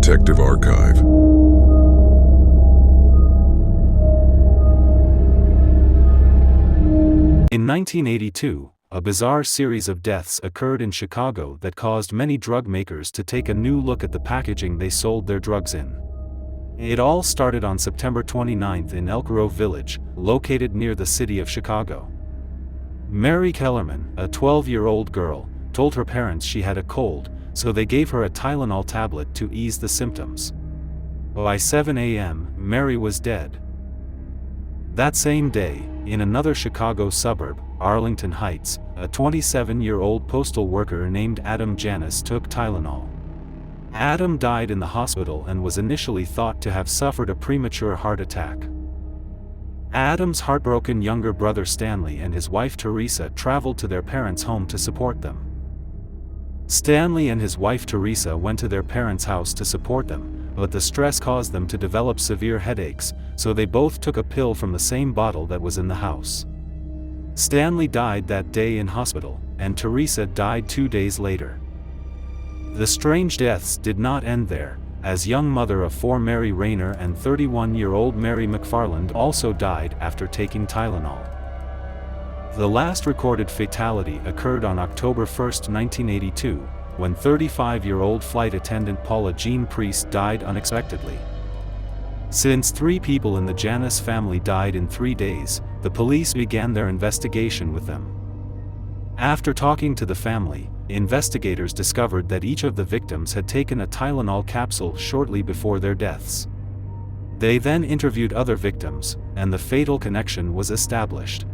Detective Archive. In 1982, a bizarre series of deaths occurred in Chicago that caused many drug makers to take a new look at the packaging they sold their drugs in. It all started on September 29 in Elk Grove Village, located near the city of Chicago. Mary Kellerman, a 12-year-old girl, told her parents she had a cold, so they gave her a Tylenol tablet to ease the symptoms. By 7 a.m., Mary was dead. That same day, in another Chicago suburb, Arlington Heights, a 27-year-old postal worker named Adam Janis took Tylenol. Adam died in the hospital and was initially thought to have suffered a premature heart attack. Adam's heartbroken younger brother Stanley and his wife Teresa traveled to their parents' home to support them. Stanley and his wife Teresa went to their parents' house to support them, but the stress caused them to develop severe headaches, so they both took a pill from the same bottle that was in the house. Stanley died that day in hospital, and Teresa died 2 days later. The strange deaths did not end there, as young mother of 4 Mary Rayner and 31-year-old Mary McFarland also died after taking Tylenol. The last recorded fatality occurred on October 1, 1982, when 35-year-old flight attendant Paula Jean Priest died unexpectedly. Since 3 people in the Janis family died in 3 days, the police began their investigation with them. After talking to the family, investigators discovered that each of the victims had taken a Tylenol capsule shortly before their deaths. They then interviewed other victims, and the fatal connection was established.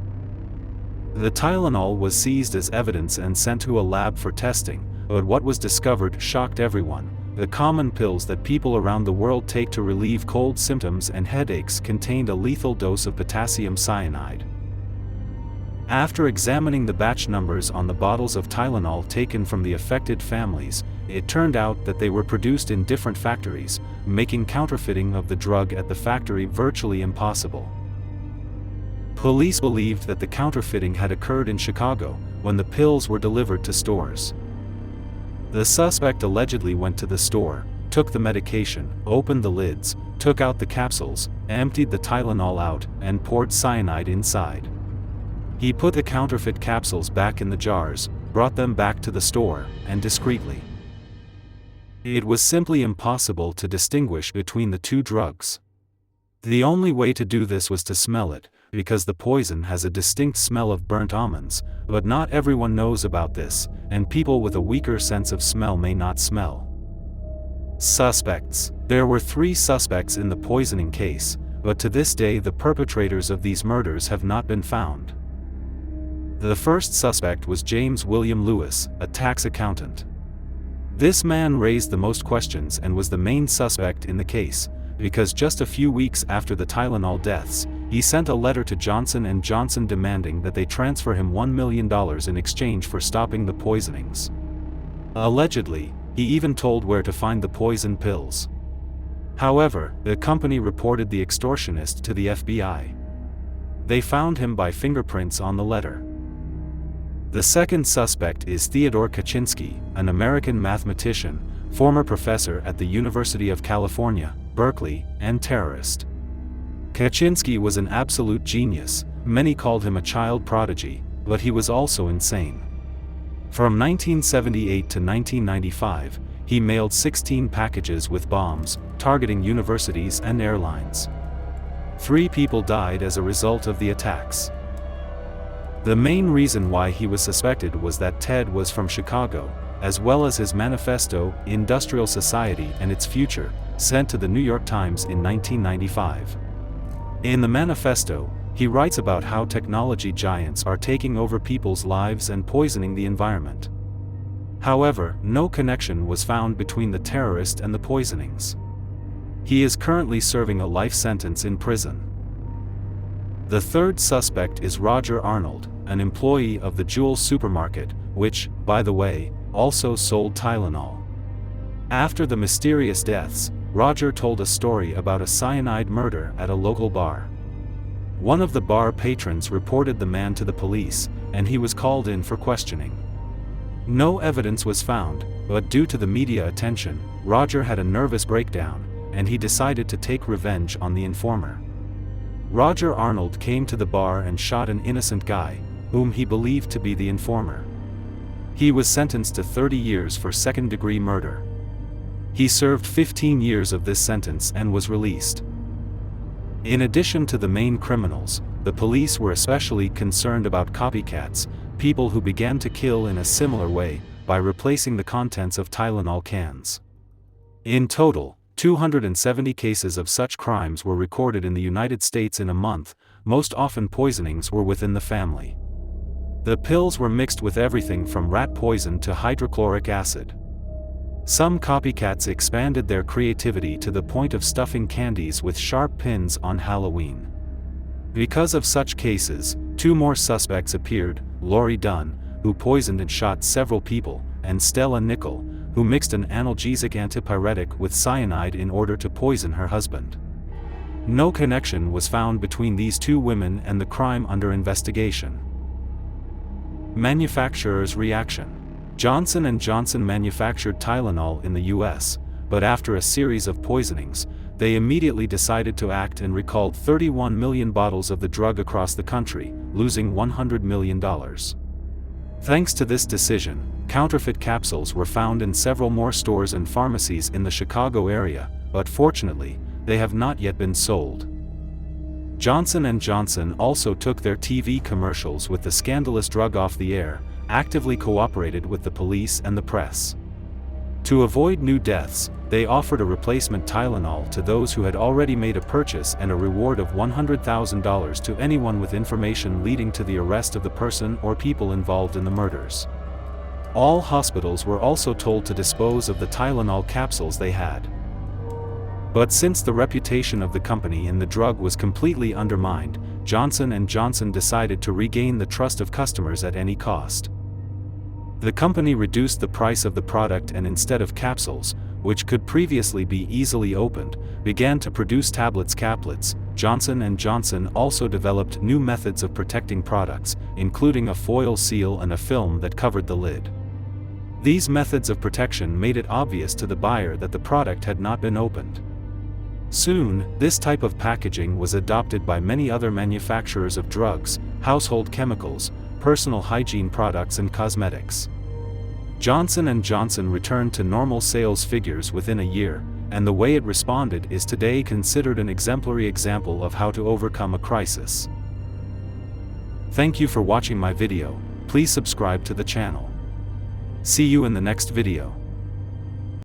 The Tylenol was seized as evidence and sent to a lab for testing, but what was discovered shocked everyone. The common pills that people around the world take to relieve cold symptoms and headaches contained a lethal dose of potassium cyanide. After examining the batch numbers on the bottles of Tylenol taken from the affected families, it turned out that they were produced in different factories, making counterfeiting of the drug at the factory virtually impossible. Police believed that the counterfeiting had occurred in Chicago, when the pills were delivered to stores. The suspect allegedly went to the store, took the medication, opened the lids, took out the capsules, emptied the Tylenol out, and poured cyanide inside. He put the counterfeit capsules back in the jars, brought them back to the store, and discreetly. It was simply impossible to distinguish between the two drugs. The only way to do this was to smell it, because the poison has a distinct smell of burnt almonds, but not everyone knows about this, and people with a weaker sense of smell may not smell. Suspects. There were 3 suspects in the poisoning case, but to this day the perpetrators of these murders have not been found. The first suspect was James William Lewis, a tax accountant. This man raised the most questions and was the main suspect in the case, because just a few weeks after the Tylenol deaths, he sent a letter to Johnson & Johnson demanding that they transfer him $1 million in exchange for stopping the poisonings. Allegedly, he even told where to find the poison pills. However, the company reported the extortionist to the FBI. They found him by fingerprints on the letter. The second suspect is Theodore Kaczynski, an American mathematician, former professor at the University of California, Berkeley, and terrorist. Kaczynski was an absolute genius. Many called him a child prodigy, but he was also insane. From 1978 to 1995, he mailed 16 packages with bombs, targeting universities and airlines. 3 people died as a result of the attacks. The main reason why he was suspected was that Ted was from Chicago, as well as his manifesto, Industrial Society and Its Future, sent to the New York Times in 1995. In the manifesto, he writes about how technology giants are taking over people's lives and poisoning the environment. However, no connection was found between the terrorist and the poisonings. He is currently serving a life sentence in prison. The third suspect is Roger Arnold, an employee of the Jewel supermarket, which, by the way, also sold Tylenol. After the mysterious deaths, Roger told a story about a cyanide murder at a local bar. One of the bar patrons reported the man to the police, and he was called in for questioning. No evidence was found, but due to the media attention, Roger had a nervous breakdown, and he decided to take revenge on the informer. Roger Arnold came to the bar and shot an innocent guy, whom he believed to be the informer. He was sentenced to 30 years for second-degree murder. He served 15 years of this sentence and was released. In addition to the main criminals, the police were especially concerned about copycats, people who began to kill in a similar way, by replacing the contents of Tylenol cans. In total, 270 cases of such crimes were recorded in the United States in a month. Most often poisonings were within the family. The pills were mixed with everything from rat poison to hydrochloric acid. Some copycats expanded their creativity to the point of stuffing candies with sharp pins on Halloween. Because of such cases, 2 more suspects appeared: Laurie Dunn, who poisoned and shot several people, and Stella Nickel, who mixed an analgesic antipyretic with cyanide in order to poison her husband. No connection was found between these 2 women and the crime under investigation. Manufacturer's reaction. Johnson & Johnson manufactured Tylenol in the US, but after a series of poisonings, they immediately decided to act and recalled 31 million bottles of the drug across the country, losing $100 million. Thanks to this decision, counterfeit capsules were found in several more stores and pharmacies in the Chicago area, but fortunately, they have not yet been sold. Johnson & Johnson also took their TV commercials with the scandalous drug off the air, actively cooperated with the police and the press. To avoid new deaths, they offered a replacement Tylenol to those who had already made a purchase and a reward of $100,000 to anyone with information leading to the arrest of the person or people involved in the murders. All hospitals were also told to dispose of the Tylenol capsules they had. But since the reputation of the company and the drug was completely undermined, Johnson & Johnson decided to regain the trust of customers at any cost. The company reduced the price of the product and instead of capsules, which could previously be easily opened, began to produce caplets. Johnson & Johnson also developed new methods of protecting products, including a foil seal and a film that covered the lid. These methods of protection made it obvious to the buyer that the product had not been opened. Soon, this type of packaging was adopted by many other manufacturers of drugs, household chemicals, personal hygiene products and cosmetics. Johnson & Johnson returned to normal sales figures within a year, and the way it responded is today considered an exemplary example of how to overcome a crisis. Thank you for watching my video. Please subscribe to the channel. See you in the next video.